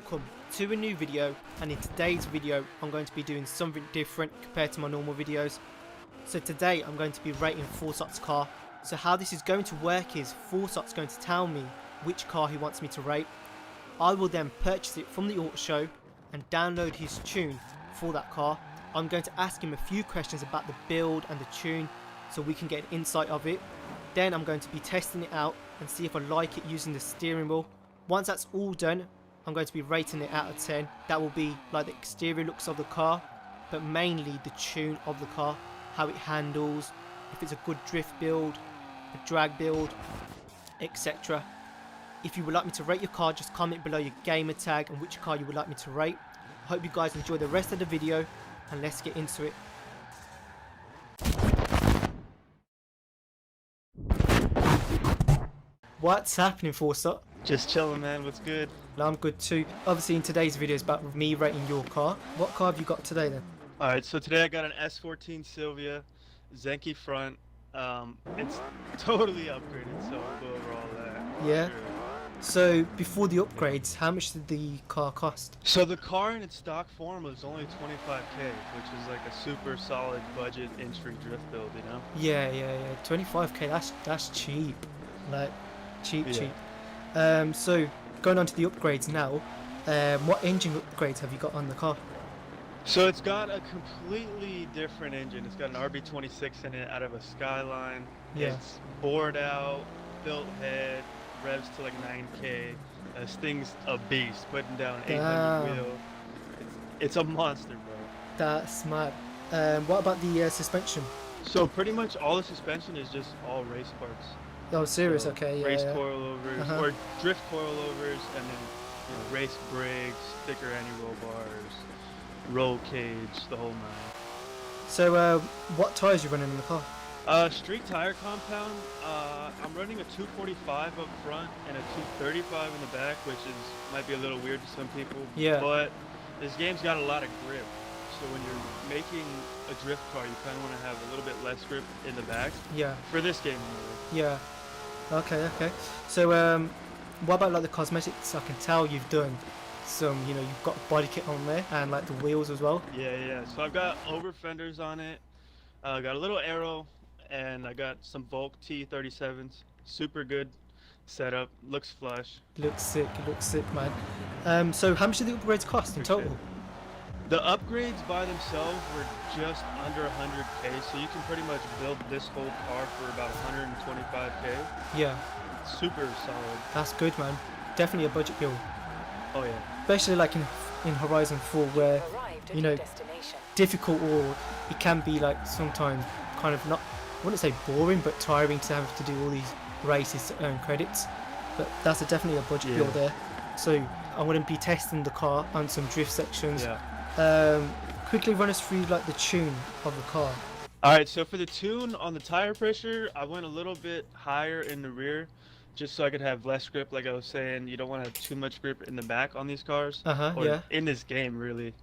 welcome to a new video, and in today's video I'm going to be doing something different compared to my normal videos. So today I'm going to be rating Forza's car. So how this is going to work is Forza's going to tell me which car he wants me to rate. I will then purchase it from the auto show and download his tune for that car. I'm going to ask him a few questions about the build and the tune so we can get an insight of it. Then I'm going to be testing it out and see if I like it using the steering wheel. Once that's all done, I'm going to be rating it out of 10. That will be like the exterior looks of the car, but mainly the tune of the car, how it handles, if it's a good drift build, a drag build, etc. If you would like me to rate your car, just comment below your gamer tag and which car you would like me to rate. I hope you guys enjoy the rest of the video, and let's get into it. What's happening, Forza? Just chilling, man. What's good? I'm good too. Obviously in today's video is about me rating your car. What car have you got today then? Alright, so today I got an S14 Silvia, Zenki front. It's totally upgraded, so we'll go over all that. Yeah. Sure. So before the upgrades, how much did the car cost? So the car in its stock form was only 25k, which is like a super solid budget entry drift build, you know? Yeah. 25k, that's cheap. Like, cheap. So going on to the upgrades now, what engine upgrades have you got on the car? So it's got a completely different engine. It's got an RB26 in it out of a Skyline. Yeah. It's bored out, built head, revs to like 9k. This thing's a beast, putting down 800 Damn. wheel. It's a monster, bro. That's mad. What about the suspension? So pretty much all the suspension is just all race parts. Oh, serious? So okay, race yeah. coilovers or drift coilovers, and then race brakes, thicker anti-roll bars, roll cage, the whole nine. So what tyres you running in the car? Street tire compound. I'm running a 245 up front and a 235 in the back, which might be a little weird to some people. Yeah. But this game's got a lot of grip, so when you're making a drift car, you kind of want to have a little bit less grip in the back. Yeah. For this game, anyway. Yeah. Okay. So what about like the cosmetics? I can tell you've done some, you've got a body kit on there and like the wheels as well. Yeah. So I've got over fenders on it. Got a little arrow, and I got some Volk T37s. Super good setup. Looks flush. Looks sick, man. So how much did the upgrades cost in total? The upgrades by themselves were just under 100k, so you can pretty much build this whole car for about 125k. Yeah. Super solid. That's good, man. Definitely a budget build. Oh yeah. Especially like in Horizon 4 where, difficult, or it can be like sometimes kind of not, I wouldn't say boring, but tiring to have to do all these races to earn credits. But that's definitely a budget build there. So I'm going to be testing the car on some drift sections. Yeah. Quickly run us through like the tune of the car. Alright, so for the tune on the tire pressure, I went a little bit higher in the rear just so I could have less grip. Like I was saying, you don't want to have too much grip in the back on these cars. Or in this game, really.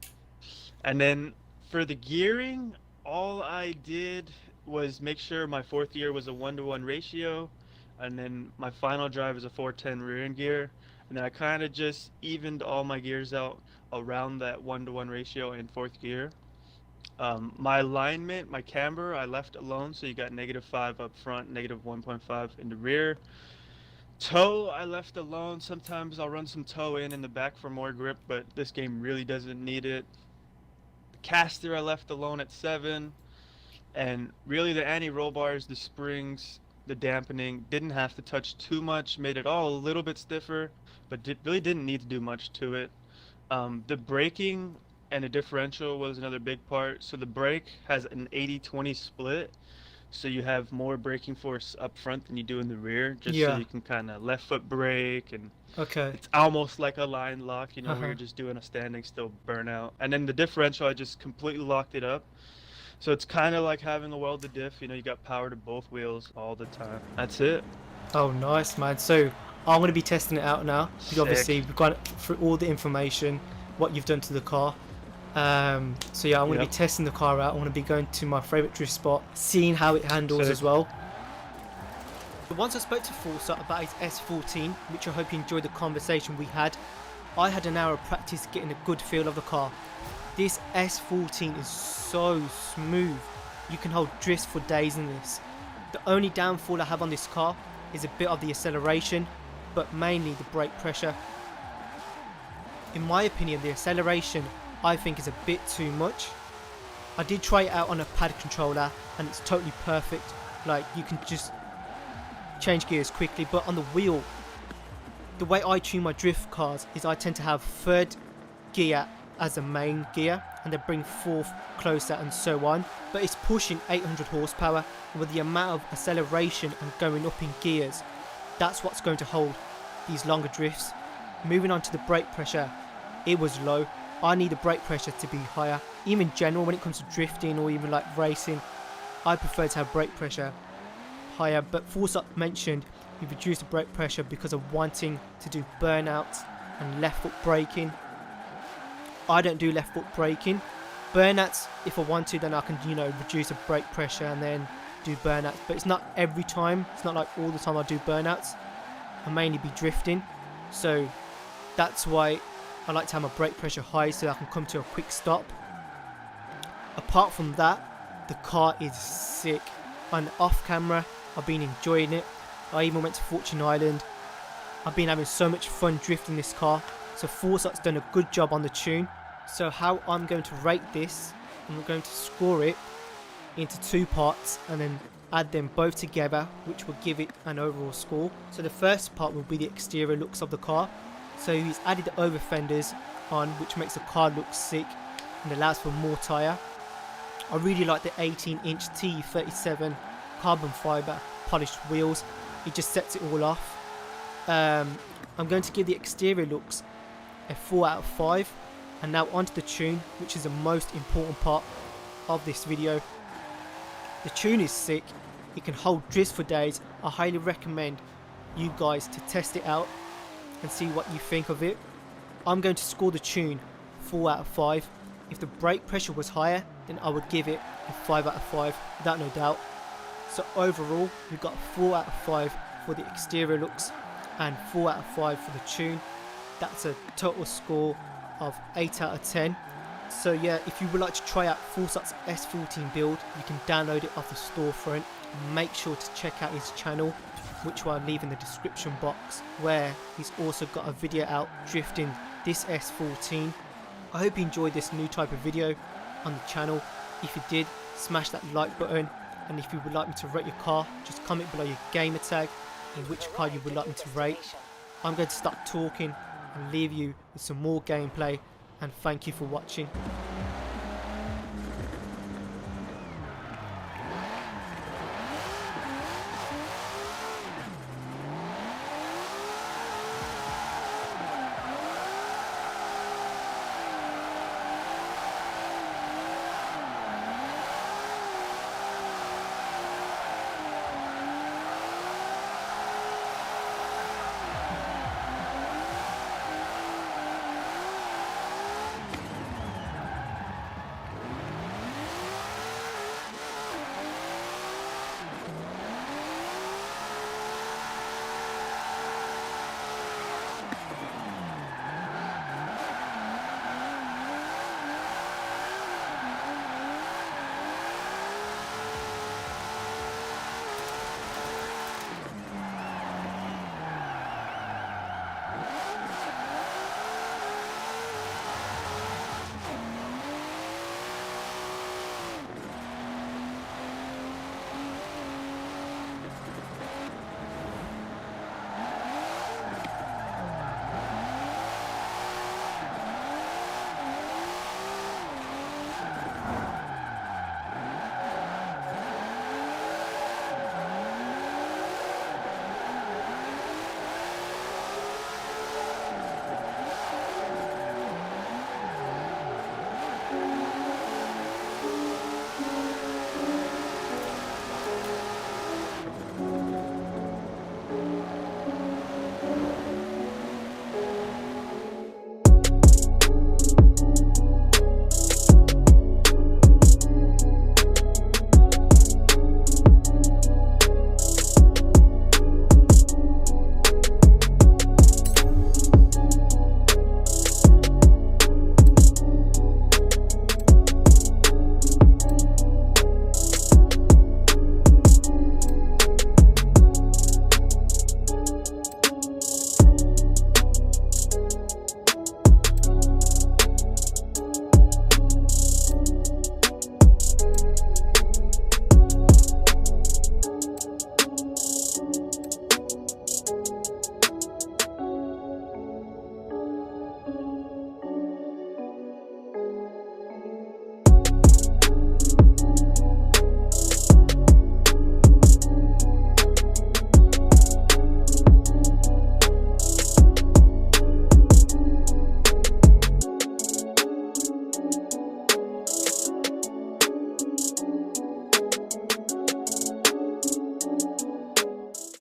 And then for the gearing, all I did was make sure my fourth gear was a 1-to-1 ratio, and then my final drive is a 410 rear end gear, and then I kind of just evened all my gears out around that 1-to-1 ratio in fourth gear. My alignment, my camber, I left alone, so you got -5 up front, -1.5 in the rear. Toe, I left alone. Sometimes I'll run some toe in the back for more grip, but this game really doesn't need it. The caster I left alone at 7, and really the anti-roll bars, the springs, the dampening, didn't have to touch too much, made it all a little bit stiffer, but really didn't need to do much to it. The braking and the differential was another big part. So the brake has an 80-20 split, so you have more braking force up front than you do in the rear, just so you can kind of left foot brake, and it's almost like a line lock, where you're just doing a standing still burnout. And then the differential, I just completely locked it up. So it's kind of like having a welded diff, you got power to both wheels all the time. That's it. Oh, nice, man. So I'm going to be testing it out now. Obviously, we've got through all the information, what you've done to the car. So yeah, I'm going to be testing the car out. I'm going to be going to my favourite drift spot, seeing how it handles as well. Once I spoke to Forza about his S14, which I hope you enjoyed the conversation we had, I had an hour of practice getting a good feel of the car. This S14 is so smooth, you can hold drifts for days in this. The only downfall I have on this car is a bit of the acceleration, but mainly the brake pressure. In my opinion, the acceleration I think is a bit too much. I did try it out on a pad controller and it's totally perfect, like you can just change gears quickly, but on the wheel, the way I tune my drift cars is I tend to have third gear as a main gear and then bring fourth closer and so on, but it's pushing 800 horsepower, and with the amount of acceleration and going up in gears, that's what's going to hold these longer drifts. Moving on to the brake pressure, it was low. I need the brake pressure to be higher. Even in general, when it comes to drifting or even like racing, I prefer to have brake pressure higher, but Forza mentioned he reduced the brake pressure because of wanting to do burnouts and left foot braking. I don't do left foot braking. Burnouts, if I want to, then I can, reduce the brake pressure and then do burnouts, but it's not every time. It's not like all the time I do burnouts. I mainly be drifting, so that's why I like to have my brake pressure high so I can come to a quick stop. Apart from that, the car is sick. On off camera, I've been enjoying it. I even went to Fortune Island. I've been having so much fun drifting this car. So Forza''s done a good job on the tune. So how I'm going to rate this, I'm going to score it into two parts and then add them both together, which will give it an overall score. So the first part will be the exterior looks of the car. So he's added the over fenders on, which makes the car look sick and allows for more tyre. I really like the 18-inch T37 carbon fibre polished wheels. It just sets it all off. I'm going to give the exterior looks a 4 out of 5. And now onto the tune, which is the most important part of this video. The tune is sick. It can hold drifts for days. I highly recommend you guys to test it out and see what you think of it. I'm going to score the tune 4 out of 5. If the brake pressure was higher, then I would give it a 5 out of 5, without no doubt. So overall, we've got 4 out of 5 for the exterior looks and 4 out of 5 for the tune. That's a total score of 8 out of 10. So yeah, if you would like to try out Forza's S14 build, you can download it off the storefront. Make sure to check out his channel, which I'll leave in the description box, where he's also got a video out drifting this S14. I hope you enjoyed this new type of video on the channel. If you did, smash that like button, and if you would like me to rate your car, just comment below your gamer tag in which car you would like me to rate. I'm going to stop talking and leave you with some more gameplay, and thank you for watching.